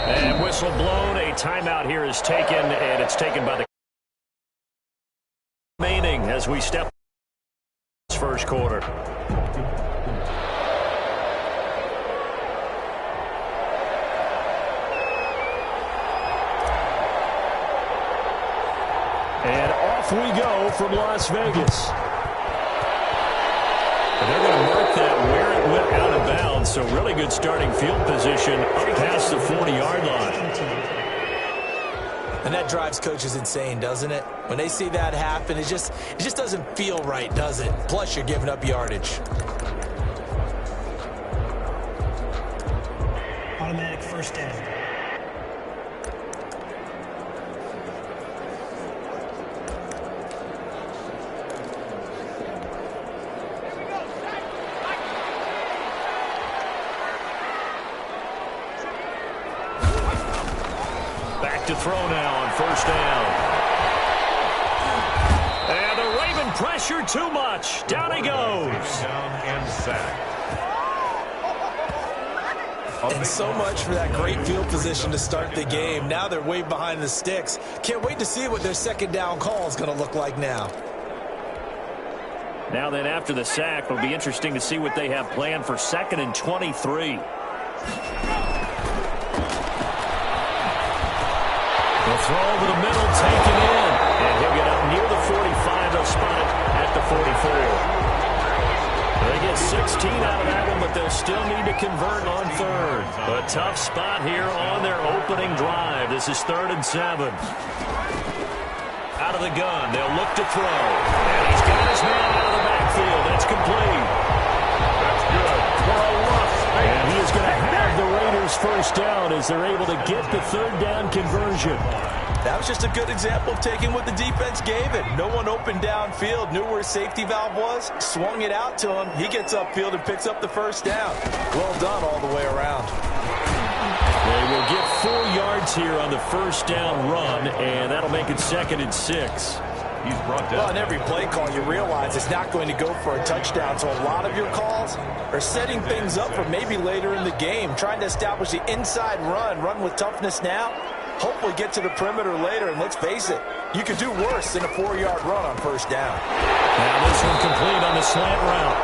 And whistle blown. A timeout here is taken, and it's taken by the remaining as we step this first quarter. And off we go from Las Vegas. And they're going to mark that where it went out of bounds. So really good starting field position up past the 40-yard line. And that drives coaches insane, doesn't it? When they see that happen, it just doesn't feel right, does it? Plus, you're giving up yardage. Automatic first down. To throw now on first down. And they're waving pressure too much. Down he goes. Down and sack. And so much for that great field position to start the game. Now they're way behind the sticks. Can't wait to see what their second down call is going to look like now. Now then, after the sack, it'll be interesting to see what they have planned for 2nd and 23. Throw over the middle, taken in. And he'll get up near the 45. They'll spot it at the 44. They get 16 out of that one, but they'll still need to convert on third. A tough spot here on their opening drive. This is 3rd and 7. Out of the gun, they'll look to throw. And he's got his man out of the backfield. That's complete. That's good. For a rough. And he is going to have the Raiders first down as they're able to get the 3rd down conversion. That was just a good example of taking what the defense gave it. No one open downfield, knew where his safety valve was, swung it out to him. He gets upfield and picks up the first down. Well done all the way around. They will get 4 yards here on the first down run, and that'll make it 2nd and 6. He's brought down. Well, in every play call, you realize it's not going to go for a touchdown, so a lot of your calls are setting things up for maybe later in the game, trying to establish the inside run with toughness now, hopefully get to the perimeter later, and let's face it, you could do worse than a 4-yard run on first down. Now this one complete on the slant route.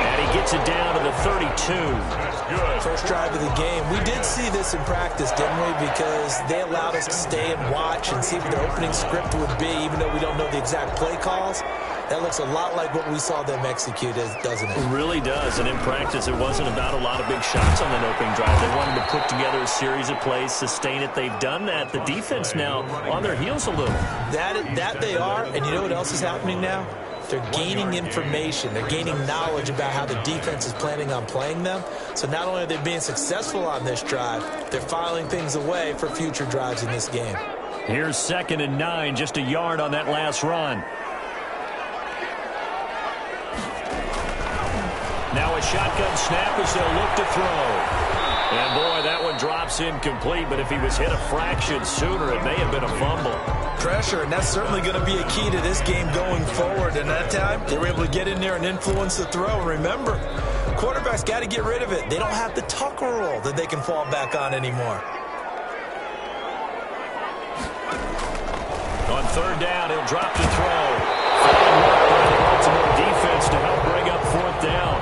And he gets it down to the 32. That's good. First drive of the game. We did see this in practice, didn't we? Because they allowed us to stay and watch and see what their opening script would be, even though we don't know the exact play calls. That looks a lot like what we saw them execute, doesn't it? It really does. And in practice, it wasn't about a lot of big shots on that opening drive. They wanted to put together a series of plays, sustain it. They've done that. The defense now on their heels a little. That they are. And you know what else is happening now? They're gaining information. They're gaining knowledge about how the defense is planning on playing them. So not only are they being successful on this drive, they're filing things away for future drives in this game. Here's 2nd and 9, just a yard on that last run. Now a shotgun snap as they'll look to throw. And, boy, that one drops incomplete, but if he was hit a fraction sooner, it may have been a fumble. Pressure, and that's certainly going to be a key to this game going forward. And that time, they were able to get in there and influence the throw. And remember, quarterbacks got to get rid of it. They don't have the tucker roll that they can fall back on anymore. On 3rd down, he'll drop to throw. Fine work by the Baltimore defense to help bring up 4th down.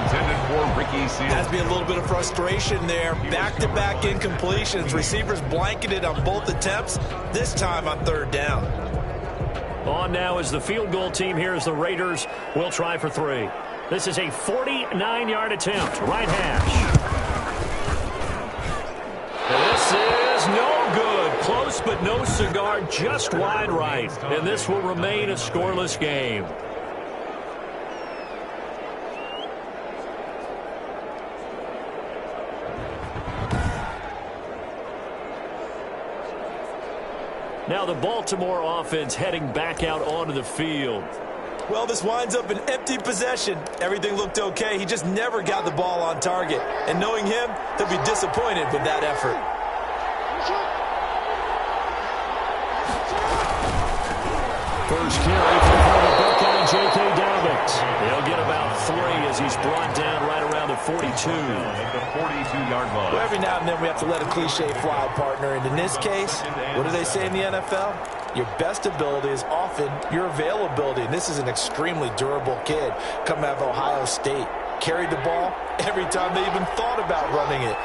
Intended for Ricky Seals. Has to be a little bit of frustration there. Back-to-back incompletions. Receivers blanketed on both attempts, this time on 3rd down. On now is the field goal team. Here as the Raiders will try for 3. This is a 49-yard attempt. Right hash. And this is no good. Close but no cigar. Just wide right. And this will remain a scoreless game. Now the Baltimore offense heading back out onto the field. Well, this winds up an empty possession. Everything looked okay. He just never got the ball on target. And knowing him, he'll be disappointed with that effort. First carry for the Buckeye J.K. Dobbins. He'll get about 3 as he's brought down right around the 42. At the 42-yard line. Well, every now and then we have to let a cliche fly, partner. And in this case, what do they say in the NFL? Your best ability is often your availability. And this is an extremely durable kid coming out of Ohio State. Carried the ball every time they even thought about running it.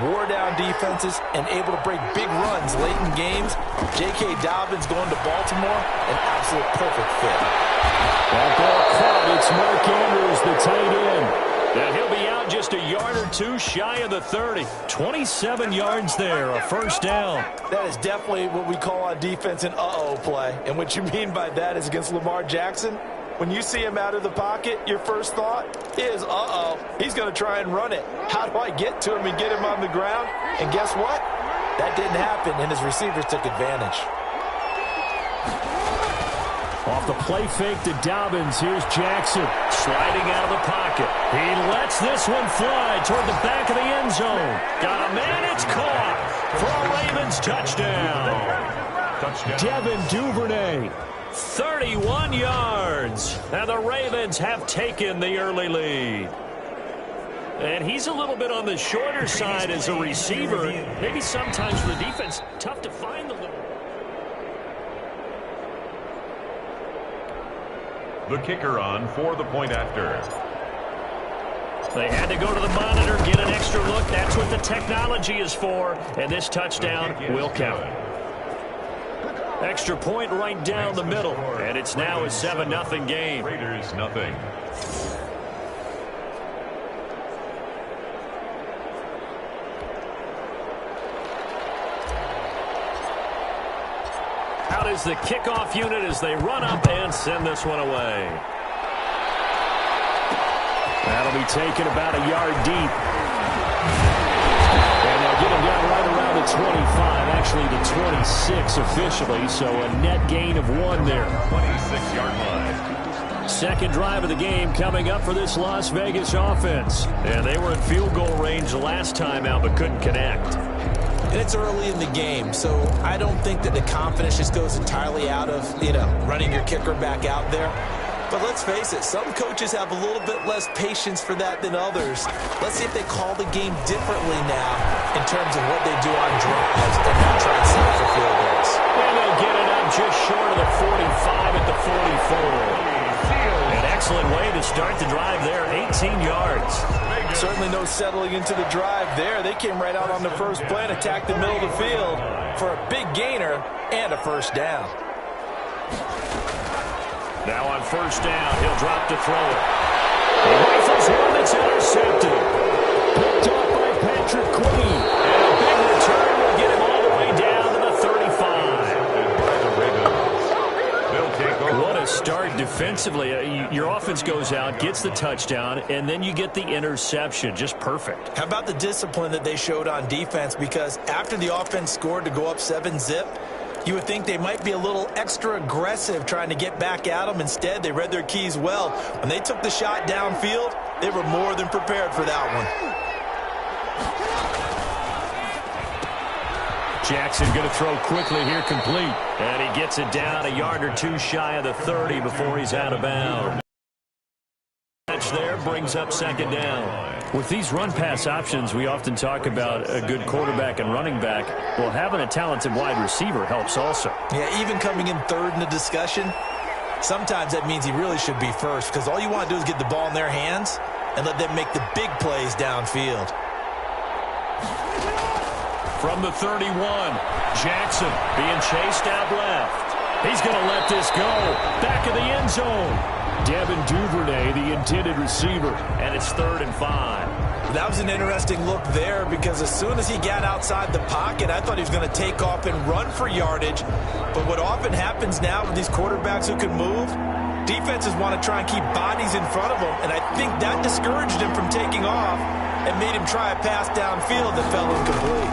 Wore down defenses and able to break big runs late in games. J.K. Dobbins going to Baltimore, an absolute perfect fit. That ball caught. It's Mark Andrews, the tight end. And he'll be out just a yard or two shy of the 30. 27 yards there, a first down. That is definitely what we call on defense an uh-oh play. And what you mean by that is against Lamar Jackson, when you see him out of the pocket, your first thought is, uh-oh, he's going to try and run it. How do I get to him and get him on the ground? And guess what? That didn't happen, and his receivers took advantage. Off the play fake to Dobbins, here's Jackson sliding out of the pocket. He lets this one fly toward the back of the end zone. Got a man, it's caught for a Ravens touchdown. Devin Duvernay. 31 yards, and the Ravens have taken the early lead. And he's a little bit on the shorter side as a receiver. Maybe sometimes for the defense, tough to find the little. The kicker on for the point after. They had to go to the monitor, get an extra look. That's what the technology is for, and this touchdown will count. Extra point right down the middle, and it's now a 7-0 game. Raiders nothing. Out is the kickoff unit as they run up and send this one away. That'll be taken about a yard deep. And they'll get him down right around the 25, actually the 26 officially, so a net gain of 1 there. 26-yard line. Second drive of the game coming up for this Las Vegas offense. And they were in field goal range the last time out but couldn't connect. And it's early in the game, so I don't think that the confidence just goes entirely out of, running your kicker back out there. But let's face it, some coaches have a little bit less patience for that than others. Let's see if they call the game differently now in terms of what they do on drives and not try and settle for field goals. And they'll get it up just short of the 45 at the 44. An excellent way to start the drive there, 18 yards. Certainly no settling into the drive there. They came right out on the first play and attacked the middle of the field for a big gainer and a first down. Now on first down, he'll drop to throw it. He rifles one that's intercepted. Picked off by Patrick Queen. And a big return will get him all the way down to the 35. What a start defensively. Your offense goes out, gets the touchdown, and then you get the interception. Just perfect. How about the discipline that they showed on defense? Because after the offense scored to go up 7-zip, you would think they might be a little extra aggressive trying to get back at them. Instead, they read their keys well. When they took the shot downfield, they were more than prepared for that one. Jackson going to throw quickly here, complete. And he gets it down a yard or two shy of the 30 before he's out of bounds. There brings up second down. With these run-pass options, we often talk about a good quarterback and running back. Well, having a talented wide receiver helps also. Yeah, even coming in third in the discussion, sometimes that means he really should be first because all you want to do is get the ball in their hands and let them make the big plays downfield. From the 31, Jackson being chased out left. He's going to let this go. Back of the end zone. Devin Duvernay, the intended receiver, and it's 3rd and 5. That was an interesting look there because as soon as he got outside the pocket, I thought he was going to take off and run for yardage. But what often happens now with these quarterbacks who can move, defenses want to try and keep bodies in front of them, and I think that discouraged him from taking off and made him try a pass downfield that fell incomplete.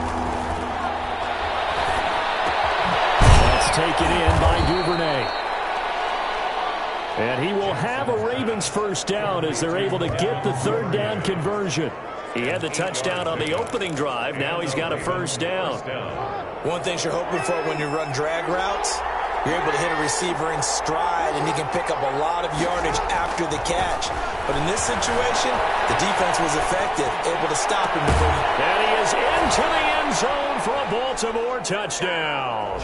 That's taken in by Duvernay. And he will have a Ravens first down as they're able to get the 3rd down conversion. He had the touchdown on the opening drive. Now he's got a first down. One thing you're hoping for when you run drag routes, You're able to hit a receiver in stride, and he can pick up a lot of yardage after the catch. But in this situation, the defense was effective, able to stop him before he... And he is into the end zone for a Baltimore touchdown.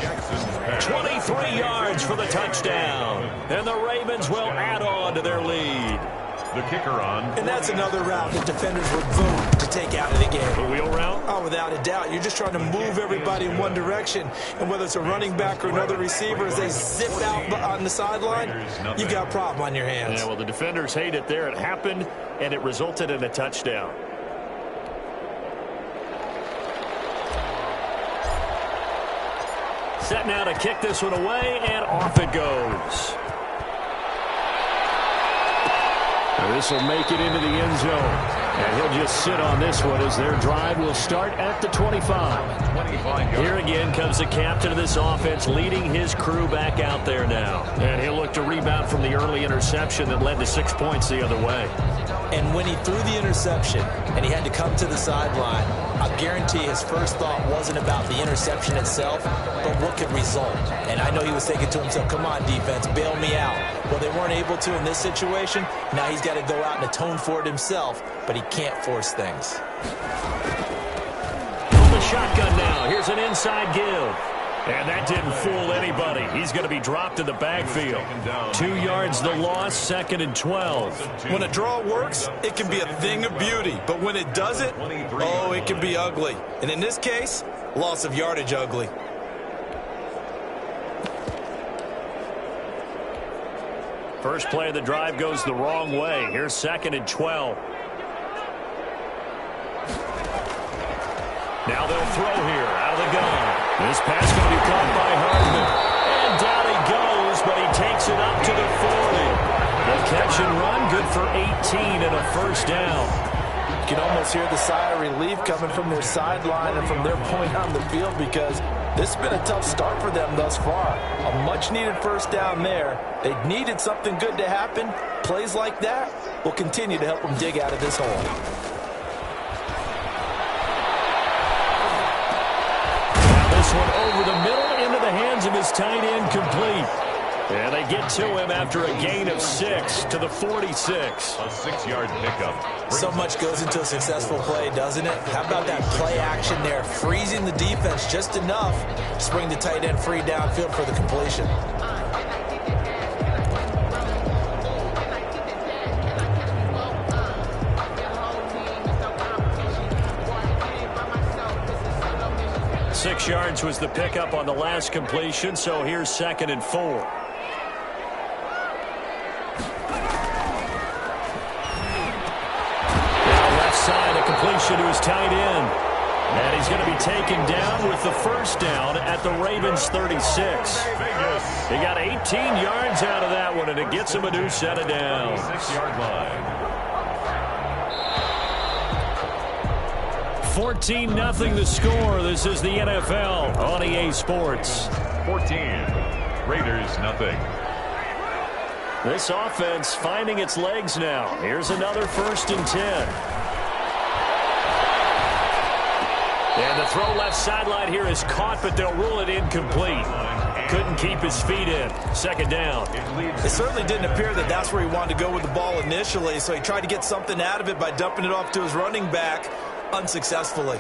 23 yards for the touchdown. And the Ravens will add on to their lead. The kicker on. And that's another route that defenders would vote to take out of the game. The wheel route? Oh, without a doubt. You're just trying to move everybody in one direction. And whether it's a running back or another receiver, as they zip out on the sideline, you've got a problem on your hands. Yeah, well, the defenders hate it there. It happened, and it resulted in a touchdown. Set now to kick this one away, and off it goes. This will make it into the end zone. And he'll just sit on this one as their drive will start at the 25. Here again comes the captain of this offense leading his crew back out there now. And he'll look to rebound from the early interception that led to 6 points the other way. And when he threw the interception and he had to come to the sideline, I guarantee his first thought wasn't about the interception itself, but what could result. And I know he was thinking to himself, come on, defense, bail me out. Well, they weren't able to in this situation. Now he's got to go out and atone for it himself, but he can't force things. From the shotgun now, here's an inside give. And that didn't fool anybody. He's going to be dropped in the backfield. 2 yards the loss, 2nd and 12. When a draw works, it can be a thing of beauty. But when it doesn't, oh, it can be ugly. And in this case, loss of yardage ugly. First play of the drive goes the wrong way. Here's 2nd and 12. Now they'll throw here out of the gun. This pass going to be caught by Hardman. And down he goes, but he takes it up to the 40. The catch and run, good for 18 and a first down. You can almost hear the sigh of relief coming from their sideline and from their point on the field because this has been a tough start for them thus far. A much-needed first down there. They needed something good to happen. Plays like that will continue to help them dig out of this hole. This one over the middle into the hands of his tight end, complete. And they get to him after a gain of 6 to the 46. A 6-yard pickup. So much goes into a successful play, doesn't it? How about that play action there? Freezing the defense just enough to bring the tight end free downfield for the completion. Six yards was the pickup on the last completion, so here's 2nd and 4. Now left side, a completion to his tight end. And he's going to be taken down with the first down at the Ravens 36. He got 18 yards out of that one, and it gets him a new set of downs. 6-yard line. 14-0 the score. This is the NFL on EA Sports. 14. Raiders, nothing. This offense finding its legs now. Here's another 1st and 10. And the throw left sideline here is caught, but they'll rule it incomplete. Couldn't keep his feet in. 2nd down. It certainly didn't appear that that's where he wanted to go with the ball initially, so he tried to get something out of it by dumping it off to his running back. Unsuccessfully.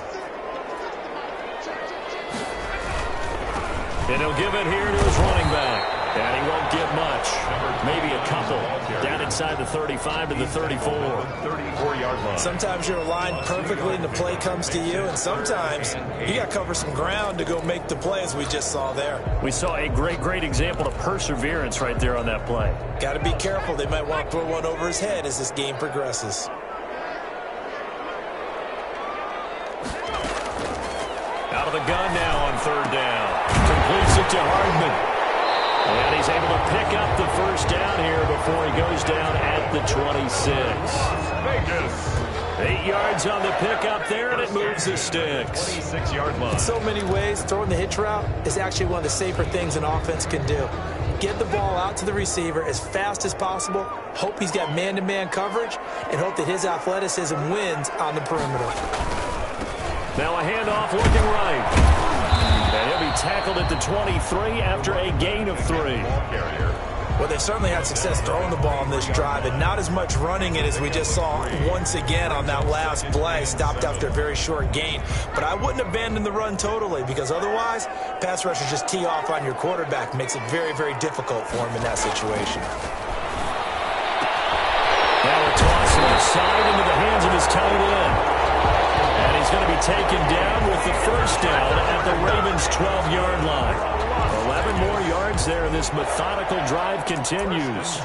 And he'll give it here to his running back. And he won't get much. Maybe a couple. Down inside the 35 to the 34. 34-yard line. Sometimes you're aligned perfectly and the play comes to you, and sometimes you got to cover some ground to go make the play, as we just saw there. We saw a great example of perseverance right there on that play. Got to be careful. They might want to throw one over his head as this game progresses. Out of the gun now on 3rd down. Completes it to Hardman. And he's able to pick up the first down here before he goes down at the 26. Vegas. 8 yards on the pickup there, and it moves the sticks. 26-yard line. In so many ways, throwing the hitch route is actually one of the safer things an offense can do. Get the ball out to the receiver as fast as possible, hope he's got man-to-man coverage, and hope that his athleticism wins on the perimeter. Now a handoff looking right. And he'll be tackled at the 23 after a gain of 3. Well, they certainly had success throwing the ball on this drive and not as much running it as we just saw once again on that last play. Stopped after a very short gain. But I wouldn't abandon the run totally because otherwise, pass rushers just tee off on your quarterback. Makes it very, very difficult for him in that situation. Now a toss left side into the hands of his tight end. And he's going to be taken down with the first down at the Ravens' 12-yard line. 11 more yards there, and this methodical drive continues.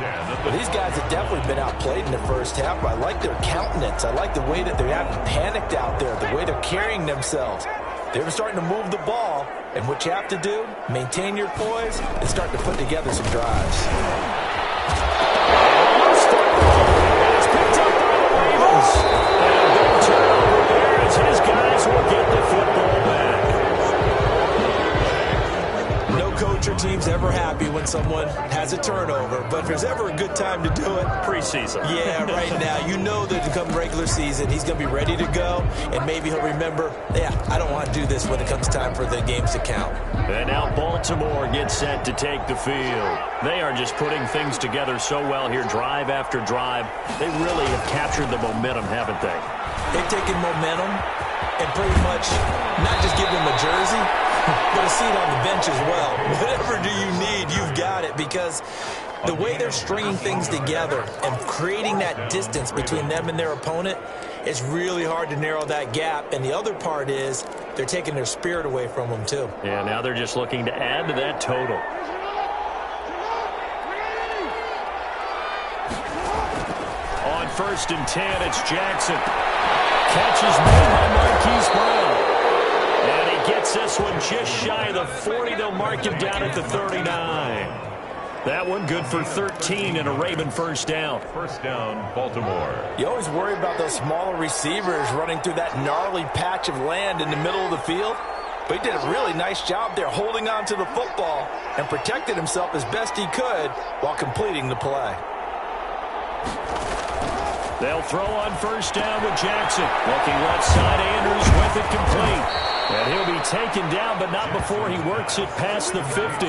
Well, these guys have definitely been outplayed in the first half, but I like their countenance. I like the way that they're having panicked out there, the way they're carrying themselves. They're starting to move the ball, and what you have to do, maintain your poise and start to put together some drives. It's picked up by the Ravens. And a big turnover there as his guys will get the football back. Coach or team's ever happy when someone has a turnover, but if there's ever a good time to do it, preseason. Yeah, right now. You know that come regular season, he's going to be ready to go, and maybe he'll remember, yeah, I don't want to do this when it comes time for the games to count. And now Baltimore gets set to take the field. They are just putting things together so well here, drive after drive. They really have captured the momentum, haven't they? They've taken momentum and pretty much not just give them a jersey, but a seat on the bench as well. Whatever do you need, you've got it, because the way they're stringing things together and creating that distance between them and their opponent, it's really hard to narrow that gap. And the other part is they're taking their spirit away from them, too. Yeah, now they're just looking to add to that total. On 1st and 10, it's Jackson. Catches made by Marquise Brown. And he gets this one just shy of the 40. They'll mark him down at the 39. That one good for 13 and a Raven first down. First down, Baltimore. You always worry about those smaller receivers running through that gnarly patch of land in the middle of the field. But he did a really nice job there holding on to the football and protected himself as best he could while completing the play. They'll throw on first down with Jackson. Looking left side, Andrews with it complete. And he'll be taken down, but not before he works it past the 50.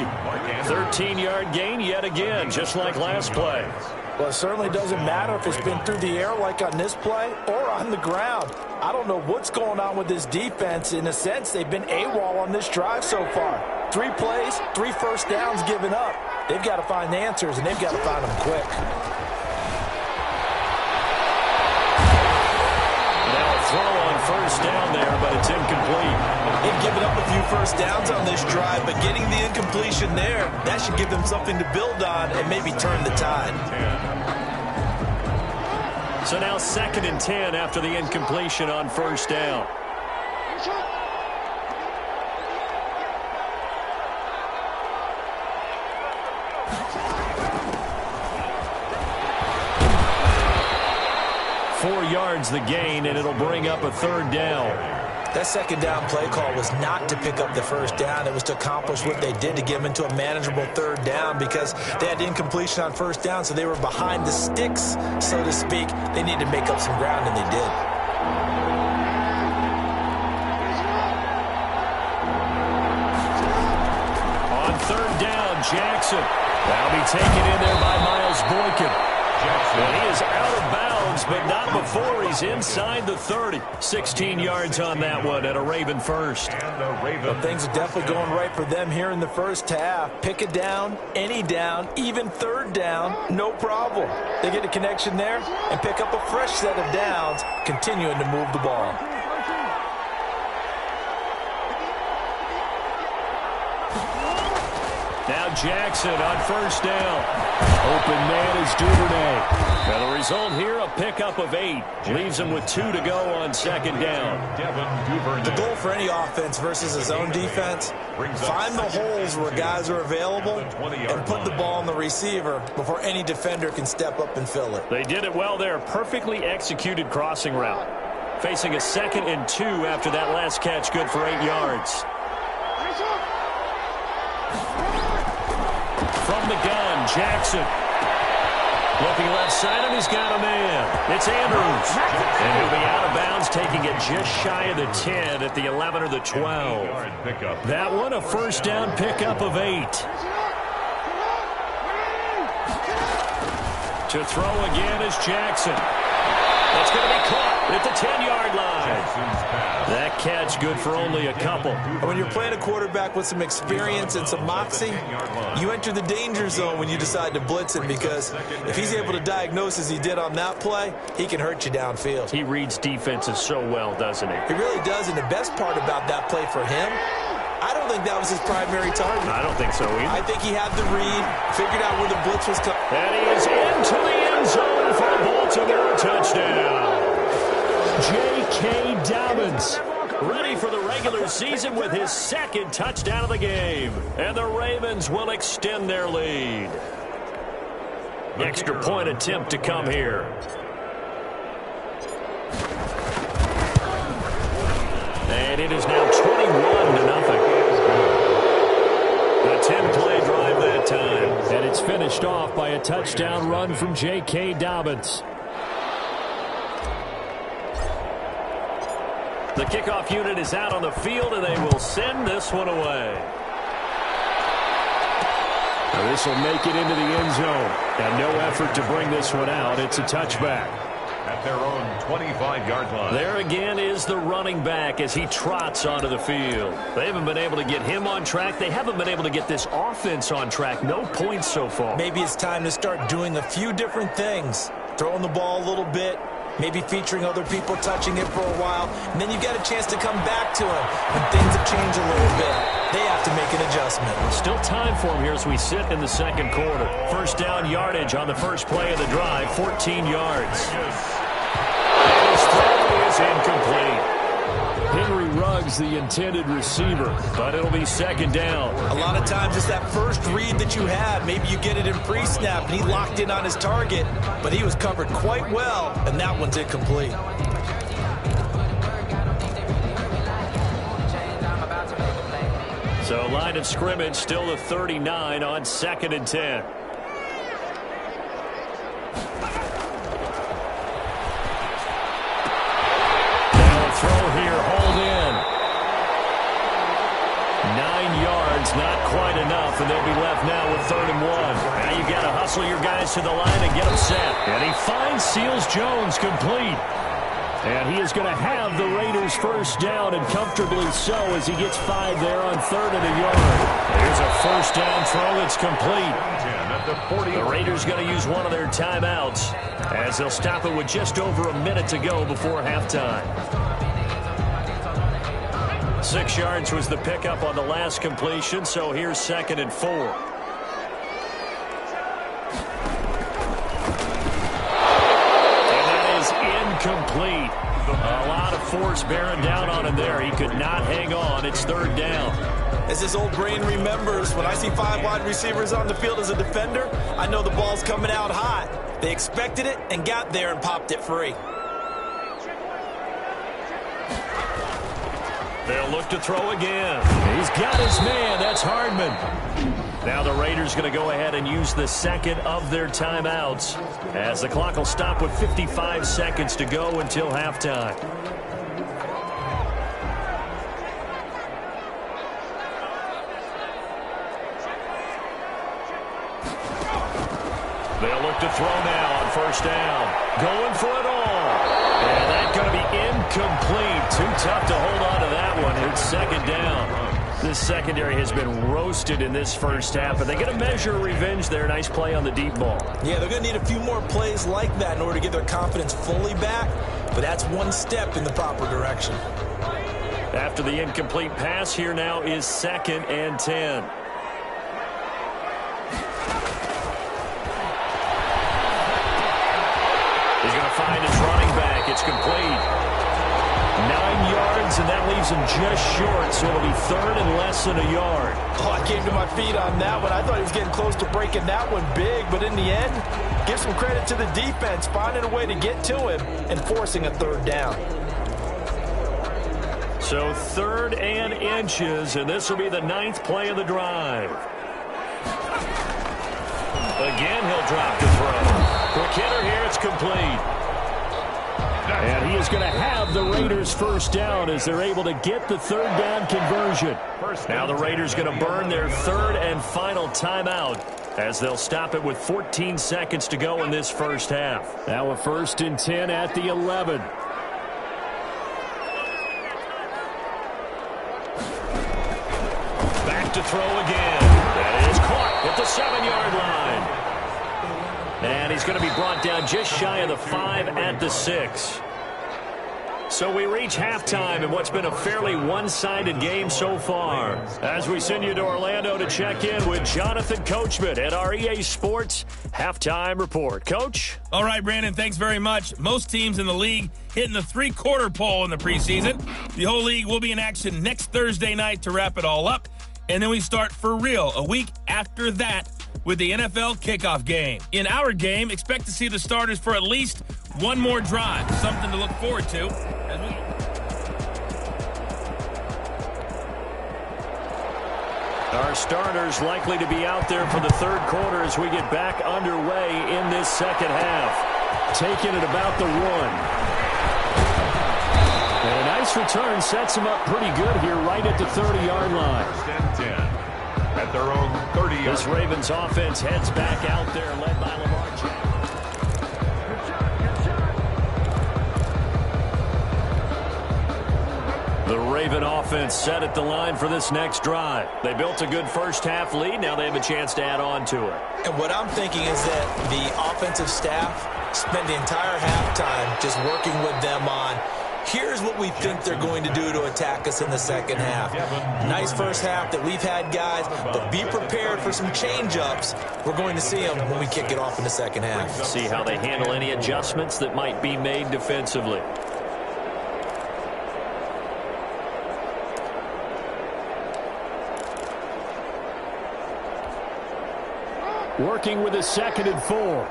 13-yard gain yet again, just like last play. Well, it certainly doesn't matter if it's been through the air like on this play or on the ground. I don't know what's going on with this defense. In a sense, they've been AWOL on this drive so far. 3 plays, 3 first downs given up. They've got to find the answers, and they've got to find them quick. Throw on first down there, but it's incomplete. They've given up a few first downs on this drive, but getting the incompletion there, that should give them something to build on and maybe turn the tide. So now 2nd and 10 after the incompletion on first down. Yards the gain, and it'll bring up a 3rd down. That 2nd down play call was not to pick up the first down. It was to accomplish what they did to get them into a manageable 3rd down because they had incompletion on first down, so they were behind the sticks, so to speak. They needed to make up some ground, and they did. On 3rd down, Jackson. That'll be taken in there by Miles Boykin. And he is out of bounds, but not before he's inside the 30. 16 yards on that one at a Raven first. Well, things are definitely going right for them here in the first half. Pick a down, any down, even 3rd down, no problem. They get a connection there and pick up a fresh set of downs, continuing to move the ball. Now Jackson on first down. Open man is Duvernay. And the result here, a pickup of 8. Leaves him with 2 to go on 2nd down. The goal for any offense versus a zone defense, find the holes where guys are available and put the ball on the receiver before any defender can step up and fill it. They did it well there. Perfectly executed crossing route. Facing a 2nd and 2 after that last catch, good for 8 yards. From the gun, Jackson. Looking left side, and he's got a man. It's Andrews. And he'll be out of bounds taking it just shy of the 10 at the 11 or the 12. That one, a first down pickup of 8. To throw again is Jackson. That's going to be caught at the 10-yard line. That catch good for only a couple. When you're playing a quarterback with some experience and some moxie, you enter the danger zone when you decide to blitz him, because if he's able to diagnose as he did on that play, he can hurt you downfield. He reads defenses so well, doesn't he? He really does, and the best part about that play for him, I don't think that was his primary target. I don't think so either. I think he had the read, figured out where the blitz was coming. And he is into the end zone for a Baltimore touchdown. J.K. Dobbins ready for the regular season with his second touchdown of the game. And the Ravens will extend their lead. Extra point attempt to come here. And it is now 21-0. A 10-play drive that time. And it's finished off by a touchdown run from J.K. Dobbins. The kickoff unit is out on the field, and they will send this one away. Now this will make it into the end zone. And no effort to bring this one out. It's a touchback. At their own 25-yard line. There again is the running back as he trots onto the field. They haven't been able to get him on track. They haven't been able to get this offense on track. No points so far. Maybe it's time to start doing a few different things. Throwing the ball a little bit, maybe featuring other people touching it for a while, and then you get a chance to come back to him when things have changed a little bit. They have to make an adjustment. Still time for him here as we sit in the second quarter. First down yardage on the first play of the drive, 14 yards. And his throw is incomplete. Henry Ruggs, the intended receiver, but it'll be second down. A lot of times it's that first read that you have. Maybe you get it in pre-snap, and he locked in on his target, but he was covered quite well, and that one's incomplete. So line of scrimmage still the 39 on 2nd and 10. Now a throw here, hold in. 9 yards, not quite enough, and they'll be left now with 3rd and 1. Now you got to hustle your guys to the line and get them set. And he finds Seals Jones complete. And he is going to have the Raiders first down, and comfortably so, as he gets 5 there on 3rd and a yard. Here's a first down throw that's complete. The Raiders going to use one of their timeouts as they'll stop it with just over a minute to go before halftime. 6 yards was the pickup on the last completion, so here's 2nd and 4. Complete. A lot of force bearing down on him there. He could not hang on. It's 3rd down. As his old brain remembers, when I see 5 wide receivers on the field as a defender, I know the ball's coming out hot. They expected it and got there and popped it free. They'll look to throw again. He's got his man. That's Hardman. Now the Raiders going to go ahead and use the second of their timeouts as the clock will stop with 55 seconds to go until halftime. They'll look to throw now on first down. Going for it all. And that's going to be incomplete. Too tough to hold on to that one. It's 2nd down. This secondary has been roasted in this first half, but they get a measure of revenge there. Nice play on the deep ball. Yeah, they're going to need a few more plays like that in order to get their confidence fully back, but that's one step in the proper direction. After the incomplete pass, here now is 2nd and 10. He's going to find his running back. It's complete. 9 yards, and that leaves him just short, so it'll be 3rd and less than a yard. Oh, I came to my feet on that one. I thought he was getting close to breaking that one big, but in the end, give some credit to the defense, finding a way to get to him and forcing a 3rd down. So 3rd and inches, and this will be the 9th play of the drive. Again, he'll drop to throw. For Kidder here, it's complete. And he is going to have the Raiders first down as they're able to get the third down conversion. Now the Raiders going to burn their third and final timeout as they'll stop it with 14 seconds to go in this first half. Now a 1st and 10 at the 11. Back to throw again. That is caught at the 7-yard line. And he's going to be brought down just shy of the 5 at the 6. So we reach halftime in what's been a fairly one-sided game so far. As we send you to Orlando to check in with Jonathan Coachman at our EA Sports Halftime Report. Coach? All right, Brandon, thanks very much. Most teams in the league hitting the three-quarter pole in the preseason. The whole league will be in action next Thursday night to wrap it all up. And then we start for real a week after that with the NFL kickoff game. In our game, expect to see the starters for at least one more drive. Something to look forward to. Our starters likely to be out there for the third quarter as we get back underway in this second half. Taking it about the 1. And a nice return sets them up pretty good here right at the 30-yard line. 10 at their own 30-yard. This Ravens offense heads back out there led by Lamar Jackson. The Raven offense set at the line for this next drive. They built a good first-half lead. Now they have a chance to add on to it. And what I'm thinking is that the offensive staff spent the entire halftime just working with them on, here's what we think they're going to do to attack us in the second half. Nice first half that we've had, guys, but be prepared for some change-ups. We're going to see them when we kick it off in the second half. See how they handle any adjustments that might be made defensively. Working with a 2nd and 4.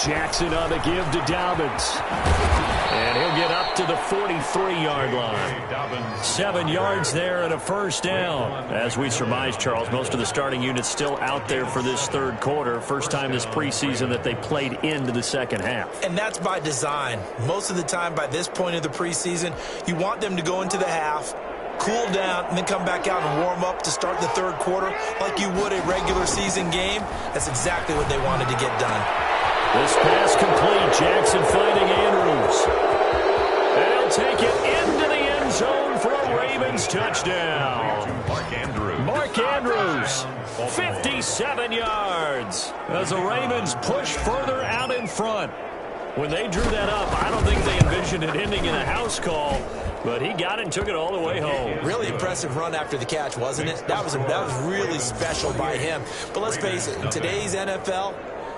Jackson on the give to Dobbins. And he'll get up to the 43-yard line. 7 yards there and a first down. As we surmise, Charles, most of the starting units still out there for this third quarter. First time this preseason that they played into the second half. And that's by design. Most of the time by this point of the preseason, you want them to go into the half, cool down, and then come back out and warm up to start the third quarter like you would a regular season game. That's exactly what they wanted to get done. This pass complete. Jackson finding Andrews. And he'll take it into the end zone for a Ravens touchdown. Mark Andrews, 57 yards. As the Ravens push further out in front. When they drew that up, I don't think they envisioned it ending in a house call, but he got it and took it all the way home. Really impressive run after the catch, wasn't it? That was really special by him. But let's face it, in today's NFL,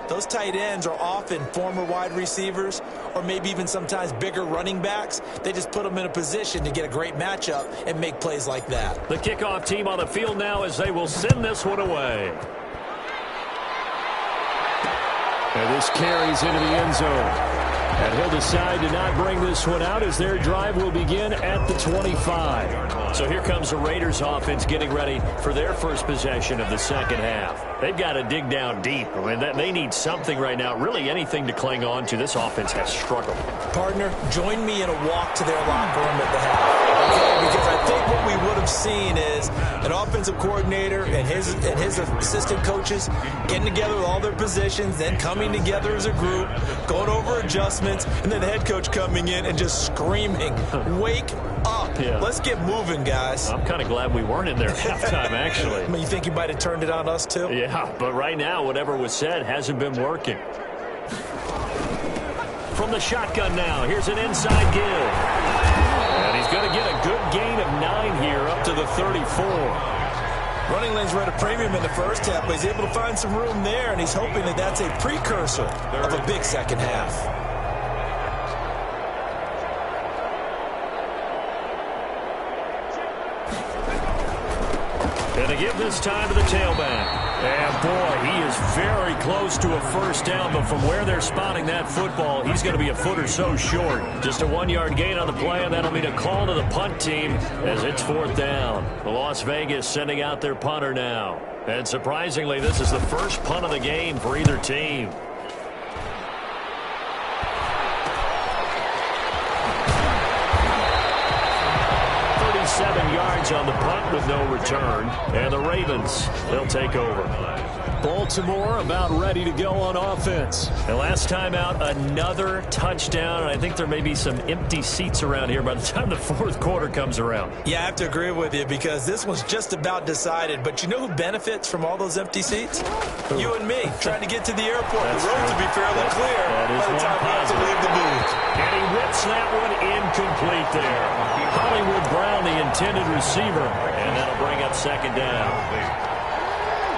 those tight ends are often former wide receivers or maybe even sometimes bigger running backs. They just put them in a position to get a great matchup and make plays like that. The kickoff team on the field now as they will send this one away. And this carries into the end zone. And he'll decide to not bring this one out as their drive will begin at the 25. So here comes the Raiders offense getting ready for their first possession of the second half. They've got to dig down deep. I mean, they need something right now, really anything to cling on to. This offense has struggled. Partner, join me in a walk to their locker room at the half. Okay, because I think what we would have seen is an offensive coordinator and his assistant coaches getting together with all their positions, then coming together as a group, going over adjustments, and then the head coach coming in and just screaming, wake up. Yeah. Let's get moving, guys. I'm kind of glad we weren't in there at halftime, actually. I mean, you think you might have turned it on us, too? Yeah, but right now, whatever was said hasn't been working. From the shotgun now, here's an inside give. And he's going to get a good gain of 9 here up to the 34. Running lanes were at a premium in the first half, but he's able to find some room there, and he's hoping that that's a precursor of a big second half. And they give this time to the tailback. And, boy, he is very close to a first down, but from where they're spotting that football, he's going to be a foot or so short. Just a 1-yard gain on the play, and that'll mean a call to the punt team as it's fourth down. Las Vegas sending out their punter now. And surprisingly, this is the first punt of the game for either team. on the punt with no return. And the Ravens, they'll take over. Baltimore about ready to go on offense. The last time out, another touchdown. And I think there may be some empty seats around here by the time the fourth quarter comes around. Yeah, I have to agree with you because this one's just about decided. But you know who benefits from all those empty seats? You and me, trying to get to the airport. The roads will be fairly clear by the time we have to leave the booth. And he whips that one incomplete there. Hollywood Brown, the intended receiver. And that'll bring up second down.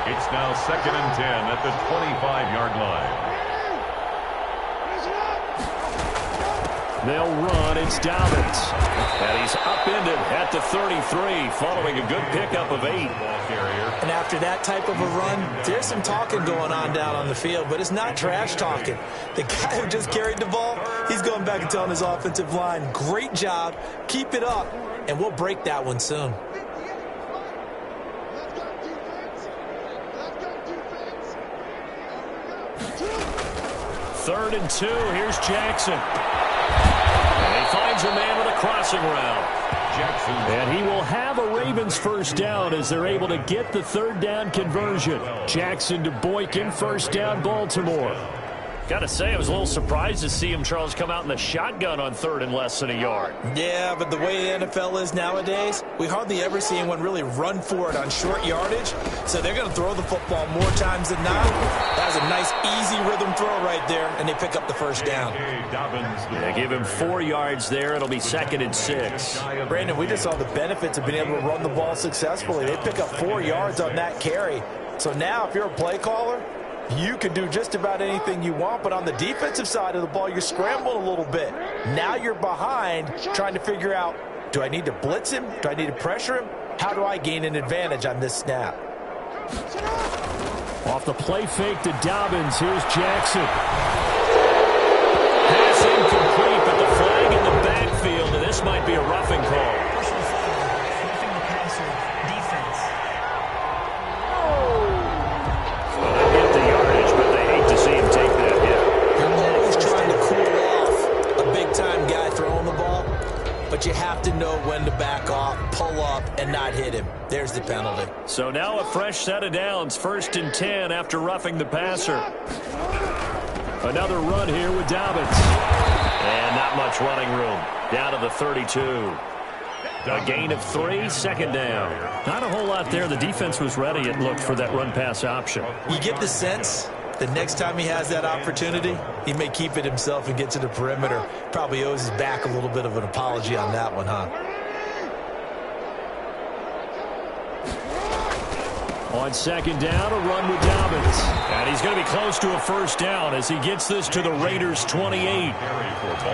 It's now 2nd and 10 at the 25-yard line. They'll run. It's Dobbins. And he's upended at the 33 following a good pickup of 8. And after that type of a run, there's some talking going on down on the field, but it's not trash talking. The guy who just carried the ball, he's going back and telling his offensive line, great job, keep it up, and we'll break that one soon. Third and 2. Here's Jackson. And he finds a man with a crossing route. Jackson. And he will have a Ravens first down as they're able to get the third down conversion. Jackson to Boykin, first down Baltimore. Got to say, I was a little surprised to see him, Charles, come out in the shotgun on third and less than a yard. Yeah, but the way the NFL is nowadays, we hardly ever see anyone really run for it on short yardage. So they're going to throw the football more times than not. That was a nice, easy rhythm throw right there, and they pick up the first down. They give him 4 yards there. It'll be 2nd and 6. Brandon, we just saw the benefits of being able to run the ball successfully. They pick up 4 yards on that carry. So now if you're a play caller, you can do just about anything you want, but on the defensive side of the ball, you're scrambling a little bit. Now you're behind trying to figure out, do I need to blitz him? Do I need to pressure him? How do I gain an advantage on this snap? Off the play fake to Dobbins. Here's Jackson. Pass incomplete, but the flag in the backfield, and this might be a roughing call. But you have to know when to back off, pull up, and not hit him. There's the penalty. So now a fresh set of downs. 1st and 10 after roughing the passer. Another run here with Dobbins. And not much running room. Down to the 32. A gain of 3, second down. Not a whole lot there. The defense was ready, it looked, for that run-pass option. You get the sense the next time he has that opportunity, he may keep it himself and get to the perimeter. Probably owes his back a little bit of an apology on that one, huh? On second down, a run with Dobbins. And he's going to be close to a first down as he gets this to the Raiders' 28.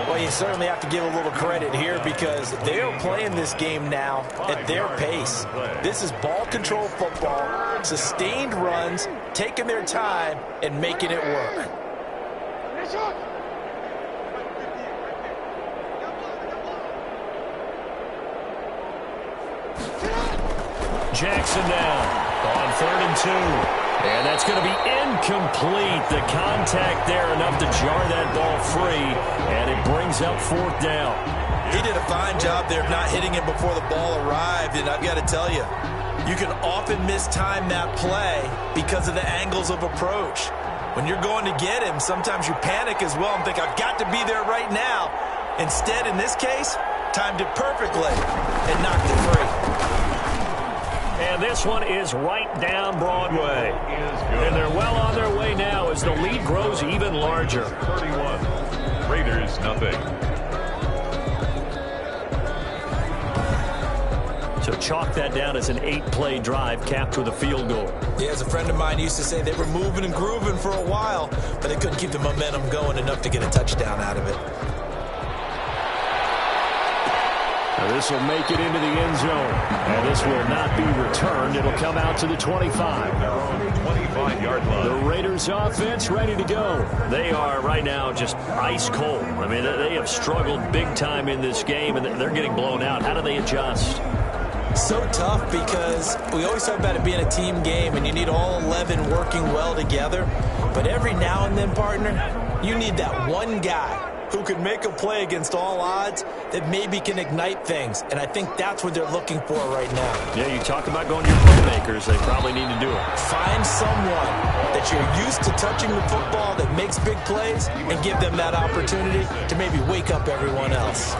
Well, you certainly have to give a little credit here because they are playing this game now at their pace. This is ball control football, sustained runs, taking their time, and making it work. Jackson down on 3rd and 2. And that's going to be incomplete. The contact there enough to jar that ball free, and it brings up 4th down. He did a fine job there of not hitting it before the ball arrived, and I've got to tell you, you can often mistime that play because of the angles of approach. When you're going to get him, sometimes you panic as well and think, I've got to be there right now. Instead, in this case, timed it perfectly and knocked it free. And this one is right down Broadway. And they're well on their way now as the lead grows even larger. 31. Raiders, nothing. So chalk that down as an 8-play drive capped with a field goal. Yeah, as a friend of mine used to say, they were moving and grooving for a while, but they couldn't keep the momentum going enough to get a touchdown out of it. This will make it into the end zone. And this will not be returned. It'll come out to the 25. 25-yard line. The Raiders offense ready to go. They are right now just ice cold. I mean, they have struggled big time in this game, and they're getting blown out. How do they adjust? So tough because we always talk about it being a team game, and you need all 11 working well together. But every now and then, partner, you need that one guy who can make a play against all odds that maybe can ignite things. And I think that's what they're looking for right now. Yeah, you talk about going to your playmakers. They probably need to do it. Find someone that you're used to touching the football that makes big plays and give them that opportunity to maybe wake up everyone else.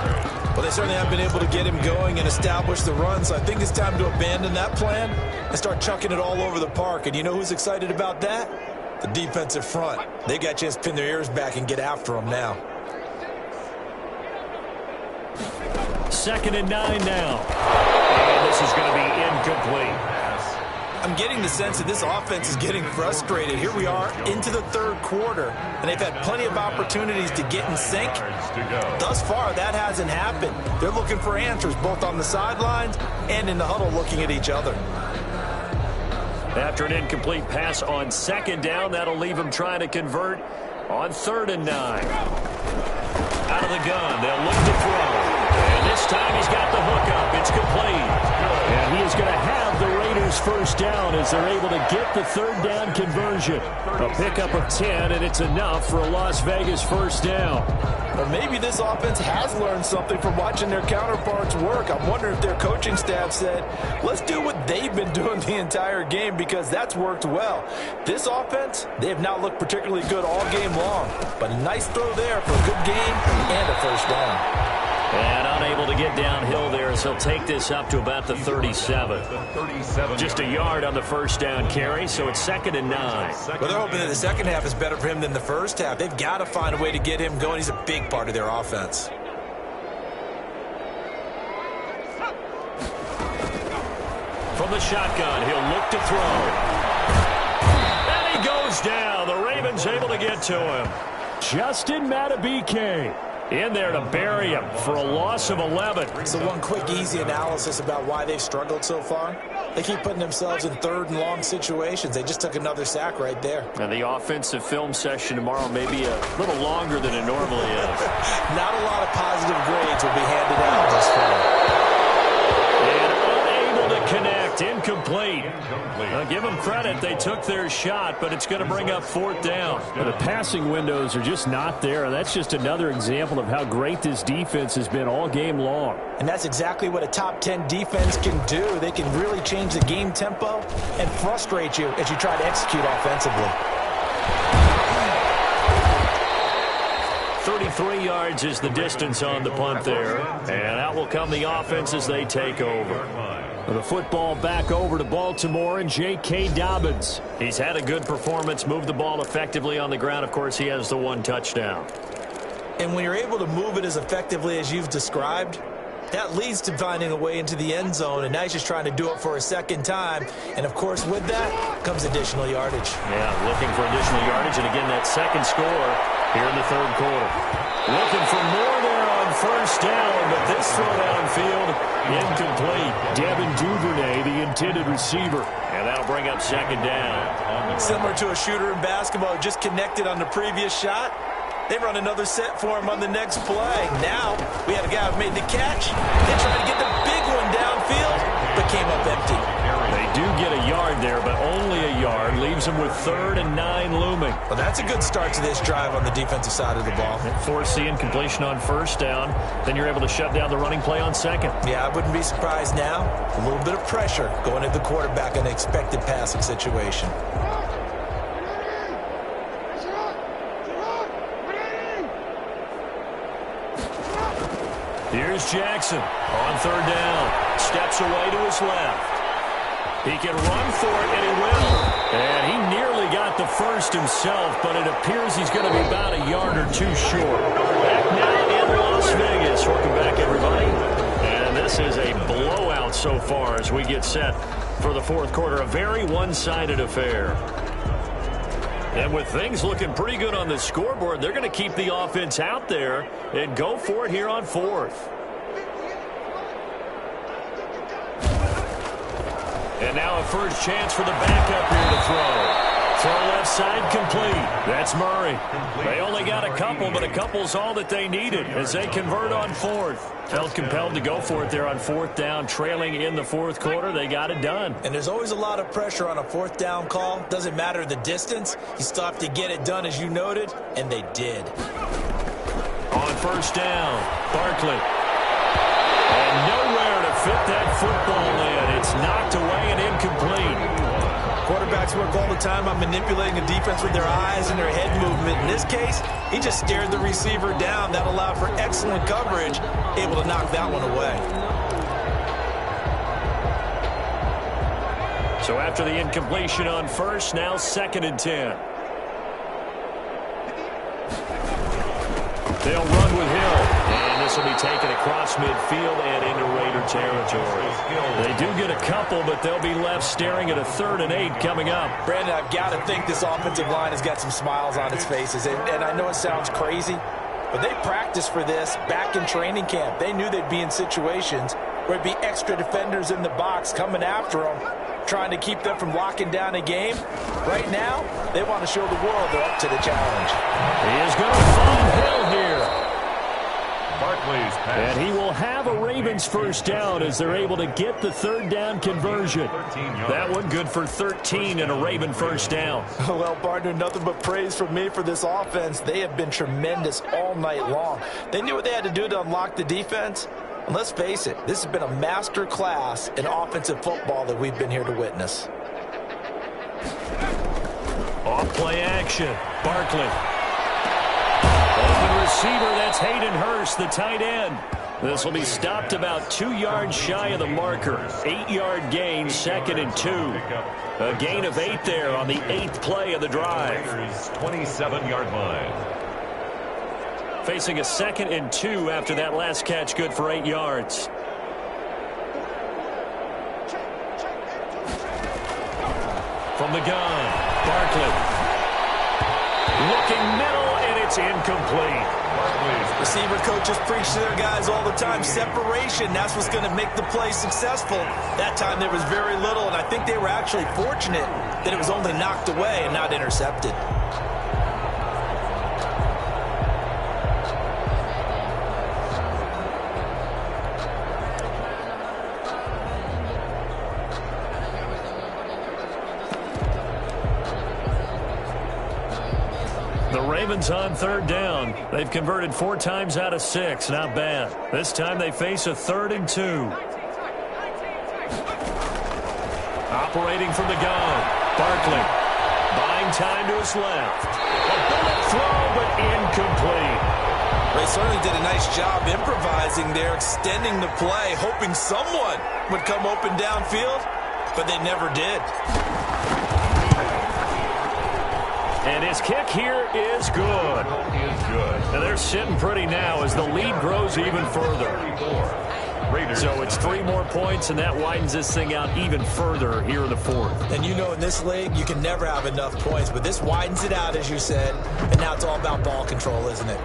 Well, they certainly have been able to get him going and establish the run, so I think it's time to abandon that plan and start chucking it all over the park. And you know who's excited about that? The defensive front. They got a chance to pin their ears back and get after him now. 2nd and 9 now. And this is going to be incomplete. I'm getting the sense that this offense is getting frustrated. Here we are into the third quarter, and they've had plenty of opportunities to get in sync. Thus far, that hasn't happened. They're looking for answers both on the sidelines and in the huddle looking at each other. After an incomplete pass on 2nd down, that'll leave them trying to convert on 3rd and 9. Out of the gun, they'll look to throw. And this time he's got the hook up. It's complete. And he is going to have the Raiders first down as they're able to get the 3rd down conversion. A pickup of 10, and it's enough for a Las Vegas first down. Well, maybe this offense has learned something from watching their counterparts work. I'm wondering if their coaching staff said, let's do what they've been doing the entire game because that's worked well. This offense, they have not looked particularly good all game long, but a nice throw there for a good game and a first down. And unable to get downhill there as he'll take this up to about the 37. Just a yard on the first down carry, so it's 2nd and 9. Well, they're hoping that the second half is better for him than the first half. They've got to find a way to get him going. He's a big part of their offense. From the shotgun, he'll look to throw. And he goes down. The Ravens able to get to him. Justin Matabike in there to bury him for a loss of 11. So one quick, easy analysis about why they've struggled so far. They keep putting themselves in 3rd and long situations. They just took another sack right there. And the offensive film session tomorrow may be a little longer than it normally is. Not a lot of positive grades will be handed out this far. And unable to connect. Incomplete. Give them credit. They took their shot, but it's going to bring up 4th down. The passing windows are just not there. That's just another example of how great this defense has been all game long. And that's exactly what a top 10 defense can do. They can really change the game tempo and frustrate you as you try to execute offensively. 33 yards is the distance on the punt there. And out will come the offense as they take over. The football back over to Baltimore and J.K. Dobbins. He's had a good performance, moved the ball effectively on the ground. Of course, he has the 1 touchdown. And when you're able to move it as effectively as you've described, that leads to finding a way into the end zone, and now he's just trying to do it for a second time. And, of course, with that comes additional yardage. Yeah, looking for additional yardage, and again, that second score here in the 3rd quarter. Looking for more there on first down, but this throw downfield, incomplete. Devin Duvernay, the intended receiver. And that'll bring up 2nd down. Similar to a shooter in basketball, just connected on the previous shot. They run another set for him on the next play. Now, we had a guy who made the catch. They tried to get the big one downfield, but came up empty. They do get a yard there, but only a yard. Leaves them with 3rd and 9 looming. Well, that's a good start to this drive on the defensive side of the ball. Force the incompletion on first down. Then you're able to shut down the running play on 2nd. Yeah, I wouldn't be surprised now. A little bit of pressure going at the quarterback in an expected passing situation. Here's Jackson on 3rd down. Steps away to his left. He can run for it, and he will. And he nearly got the first himself, but it appears he's going to be about a yard or 2 short. Back now in Las Vegas. Welcome back, everybody. And this is a blowout so far as we get set for the 4th quarter. A very one-sided affair. And with things looking pretty good on the scoreboard, they're going to keep the offense out there and go for it here on 4th. And now a first chance for the backup here to throw. Throw left side complete. That's Murray. They only got a couple, but a couple's all that they needed as they convert on 4th. Felt compelled to go for it there on 4th down, trailing in the 4th quarter. They got it done. And there's always a lot of pressure on a 4th down call. Doesn't matter the distance. You still have to get it done, as you noted, and they did. On first down. Barkley. And nowhere to fit that football in. It's knocked away and incomplete. Quarterbacks work all the time on manipulating a defense with their eyes and their head movement. In this case, he just stared the receiver down. That allowed for excellent coverage, able to knock that one away. So after the incompletion on first, now 2nd and 10. They'll run with Hill. And this will be taken across midfield and into Raider territory. They do get a couple, but they'll be left staring at a 3rd and 8 coming up. Brandon, I've got to think this offensive line has got some smiles on its faces. And I know it sounds crazy, but they practiced for this back in training camp. They knew they'd be in situations where it'd be extra defenders in the box coming after them, trying to keep them from locking down a game. Right now, they want to show the world they're up to the challenge. He is going to find Hill here. Barkley's pass. And he will have a Ravens first down as they're able to get the 3rd down conversion. That one good for 13 and a Raven first down. Well, partner, nothing but praise from me for this offense. They have been tremendous all night long. They knew what they had to do to unlock the defense. And let's face it, this has been a master class in offensive football that we've been here to witness. Off play action. Barkley. Open receiver, that's Hayden Hurst, the tight end. This will be stopped about 2 yards shy of the marker. 8-yard gain, 2nd and 2. A gain of 8 there on the 8th play of the drive. 27-yard line. Facing a 2nd and 2 after that last catch, good for 8 yards. From the gun, Barkley. Looking middle, and it's incomplete. Receiver coaches preach to their guys all the time. Separation, that's what's going to make the play successful. That time there was very little, and I think they were actually fortunate that it was only knocked away and not intercepted. Ravens on 3rd down. They've converted 4 times out of 6. Not bad. This time they face a 3rd and 2. Operating from the gun. Barkley. Buying time to his left. A bullet throw, but incomplete. They certainly did a nice job improvising there, extending the play, hoping someone would come open downfield, but they never did. And his kick here is good. And they're sitting pretty now as the lead grows even further. So it's 3 more points, and that widens this thing out even further here in the 4th. And you know in this league, you can never have enough points, but this widens it out, as you said, and now it's all about ball control, isn't it?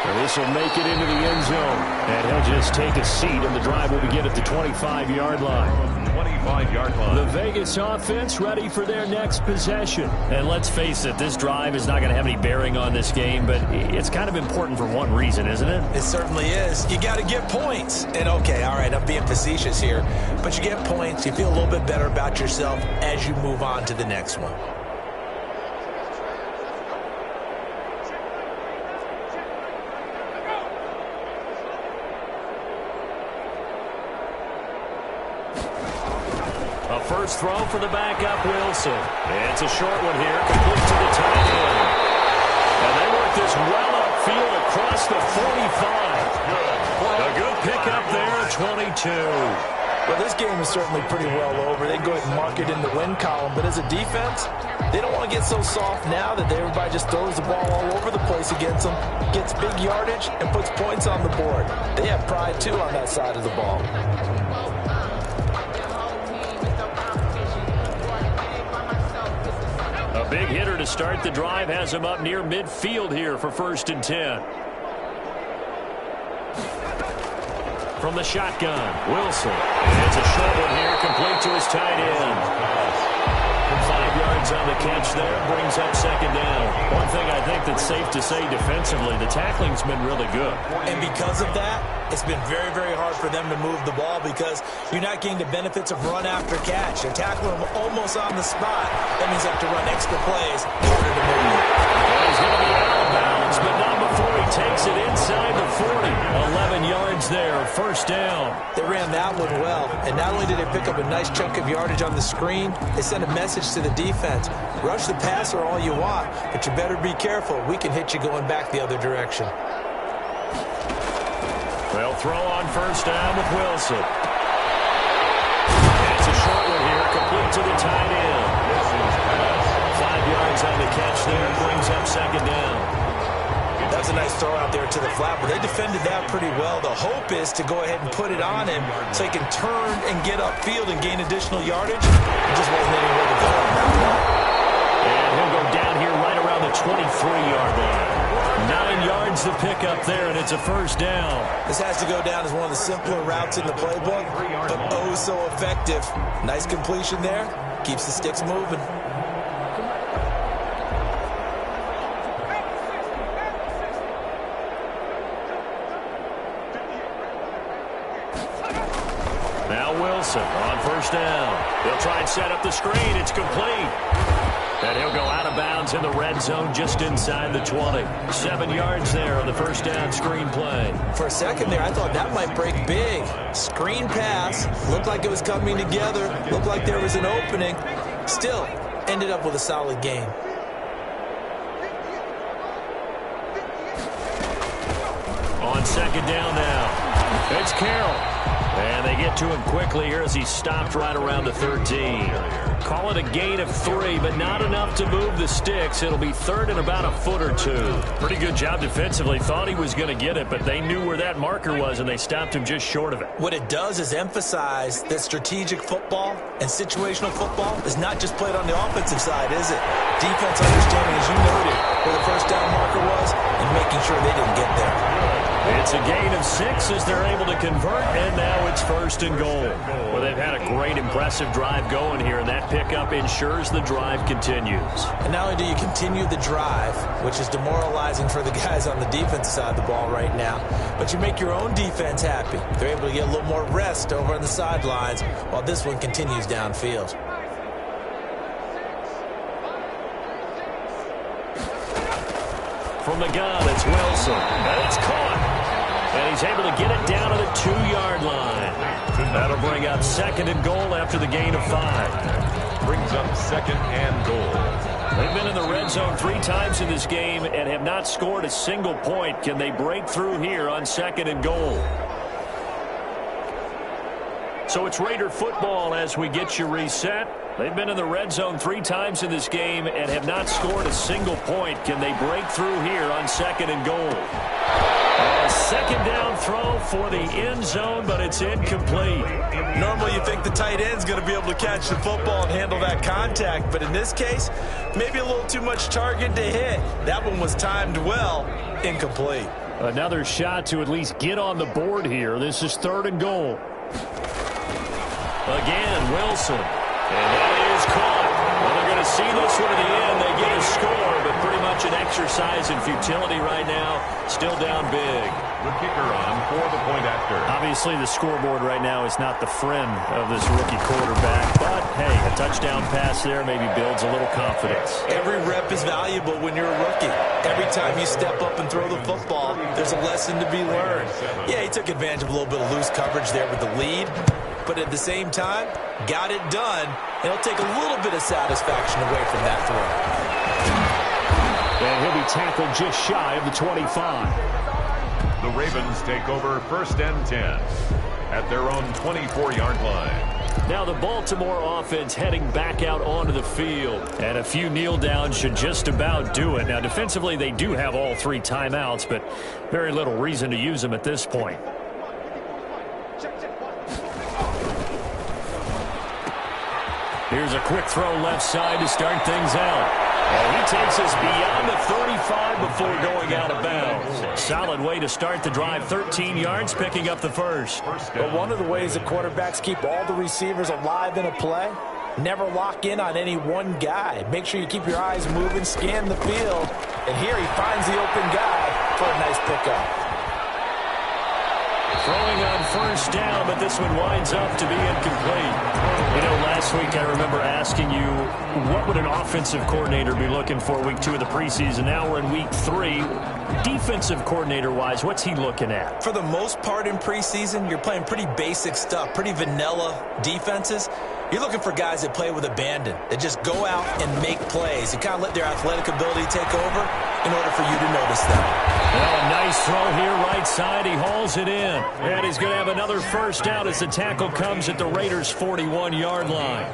And this will make it into the end zone. And he'll just take a seat, and the drive will begin at the 25-yard line. 25-yard line. The Vegas offense ready for their next possession. And let's face it, this drive is not going to have any bearing on this game, but it's kind of important for one reason, isn't it? It certainly is. You got to get points. And okay, all right, I'm being facetious here, but you get points, you feel a little bit better about yourself as you move on to the next one. First throw for the backup, Wilson. It's a short one here, complete to the tight end. And they work this well upfield across the 45. A good pickup there, 22. Well, this game is certainly pretty well over. They go ahead and mark it in the win column. But as a defense, they don't want to get so soft now that everybody just throws the ball all over the place against them, gets big yardage, and puts points on the board. They have pride, too, on that side of the ball. A big hitter to start the drive has him up near midfield here for 1st and 10. From the shotgun, Wilson. It's a short one here, complete to his tight end. 5 yards on the catch there, brings up 2nd down. One thing I think that's safe to say defensively, the tackling's been really good. And because of that, it's been very, very hard for them to move the ball because you're not getting the benefits of run after catch. They're tackling them almost on the spot. That means they have to run extra plays in order to move it. He's going to be out of bounds, but first down. They ran that one well, and not only did they pick up a nice chunk of yardage on the screen, they sent a message to the defense. Rush the passer all you want, but you better be careful. We can hit you going back the other direction. They'll throw on first down with Wilson. It's a short one here, complete to the tight end. 5 yards on the catch there, brings up second down. That's a nice throw out there to the flat, but they defended that pretty well. The hope is to go ahead and put it on him so he can turn and get upfield and gain additional yardage. There just wasn't anywhere to go on that one. And he'll go down here right around the 23-yard line. 9 yards to pick up there, and it's a first down. This has to go down as one of the simpler routes in the playbook, but oh so effective. Nice completion there. Keeps the sticks moving. On first down. They'll try and set up the screen. It's complete. And he'll go out of bounds in the red zone just inside the 20. 7 yards there on the first down screen play. For a second there, I thought that might break big. Screen pass. Looked like it was coming together. Looked like there was an opening. Still, ended up with a solid game. On second down now. It's Carroll. And they get to him quickly here as he stopped right around the 13. Call it a gain of 3, but not enough to move the sticks. It'll be third and about a foot or two. Pretty good job defensively. Thought he was going to get it, but they knew where that marker was, and they stopped him just short of it. What it does is emphasize that strategic football and situational football is not just played on the offensive side, is it? Defense understanding, as you noted, where the first down marker was and making sure they didn't get there. It's a gain of 6 as they're able to convert, and now it's first and goal. Well, they've had a great, impressive drive going here, and that pickup ensures the drive continues. And not only do you continue the drive, which is demoralizing for the guys on the defensive side of the ball right now, but you make your own defense happy. They're able to get a little more rest over on the sidelines while this one continues downfield. From the gun, it's Wilson, and it's caught. And he's able to get it down to the 2-yard line. That'll bring up second and goal after the gain of 5. Brings up second and goal. They've been in the red zone 3 times in this game and have not scored a single point. Can they break through here on second and goal? So it's Raider football as we get you reset. They've been in the red zone 3 times in this game and have not scored a single point. Can they break through here on second and goal? A second down throw for the end zone, but it's incomplete. Normally you think the tight end's going to be able to catch the football and handle that contact, but in this case, maybe a little too much target to hit. That one was timed well, incomplete. Another shot to at least get on the board here. This is third and goal. Again, Wilson. And that is caught. Well, they're going to see this one to the end. They get a score, but pretty much an exercise in futility right now. Still down big. The kicker on for the point after. Obviously, the scoreboard right now is not the friend of this rookie quarterback. But, hey, a touchdown pass there maybe builds a little confidence. Every rep is valuable when you're a rookie. Every time you step up and throw the football, there's a lesson to be learned. Yeah, he took advantage of a little bit of loose coverage there with the lead. But at the same time, got it done, and he'll take a little bit of satisfaction away from that throw. And he'll be tackled just shy of the 25. The Ravens take over first and 10 at their own 24-yard line. Now the Baltimore offense heading back out onto the field. And a few kneel downs should just about do it. Now defensively they do have all 3 timeouts, but very little reason to use them at this point. Here's a quick throw left side to start things out. And he takes us beyond the 35 before going out of bounds. Solid way to start the drive. 13 yards, picking up the first. But one of the ways that quarterbacks keep all the receivers alive in a play, never lock in on any one guy. Make sure you keep your eyes moving, scan the field. And here he finds the open guy for a nice pickup. Throwing on first down, but this one winds up to be incomplete. You know, last week I remember asking you, what would an offensive coordinator be looking for week 2 of the preseason? Now we're in week 3. Defensive coordinator-wise, what's he looking at? For the most part in preseason, you're playing pretty basic stuff, pretty vanilla defenses. You're looking for guys that play with abandon, that just go out and make plays and kind of let their athletic ability take over in order for you to notice them. Well, a nice throw here, right side. He hauls it in. And he's going to have another first down as the tackle comes at the Raiders' 41-yard line.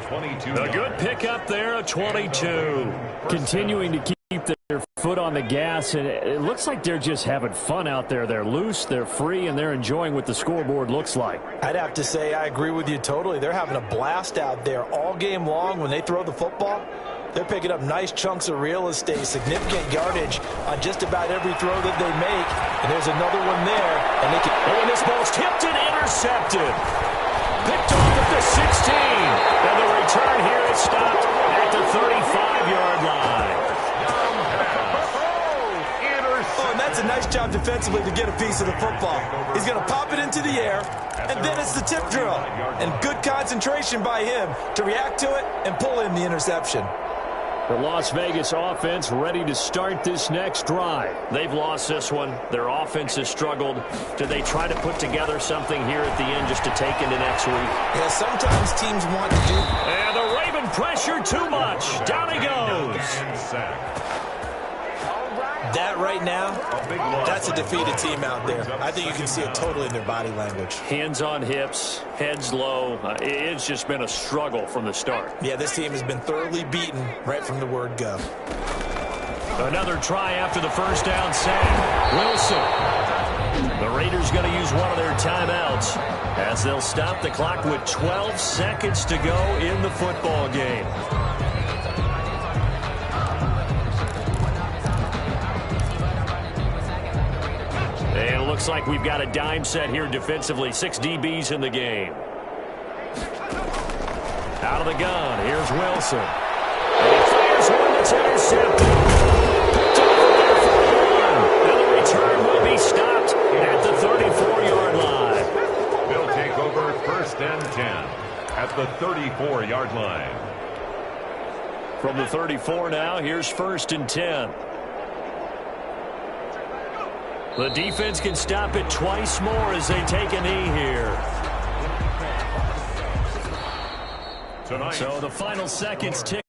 A good pickup there, a 22. Continuing to keep their foot on the gas, and it looks like they're just having fun out there. They're loose, they're free, and they're enjoying what the scoreboard looks like. I'd have to say I agree with you totally. They're having a blast out there all game long when they throw the football. They're picking up nice chunks of real estate, significant yardage on just about every throw that they make. And there's another one there. And this ball's tipped and intercepted. Picked off at the 16. And the return here is stopped at the 35-yard line. Oh, and that's a nice job defensively to get a piece of the football. He's going to pop it into the air, and then it's the tip drill. And good concentration by him to react to it and pull in the interception. The Las Vegas offense ready to start this next drive. They've lost this one. Their offense has struggled. Do they try to put together something here at the end just to take into next week? Yeah, sometimes teams want to do. And the Raven pressure too much. Down he goes. That right now, that's a defeated team out there. I think you can see it totally in their body language. Hands on hips, heads low. It's just been a struggle from the start. Yeah, this team has been thoroughly beaten right from the word go. Another try after the first down sack. Wilson. The Raiders going to use one of their timeouts as they'll stop the clock with 12 seconds to go in the football game. And it looks like we've got a dime set here defensively. 6 DBs in the game. Out of the gun. Here's Wilson. And he fires one that's intercepted. Picked up there for the and the return will be stopped at the 34-yard line. They'll take over first and 10 at the 34-yard line. From the 34 now, here's first and 10. The defense can stop it twice more as they take a knee here. Tonight. So the final seconds tick.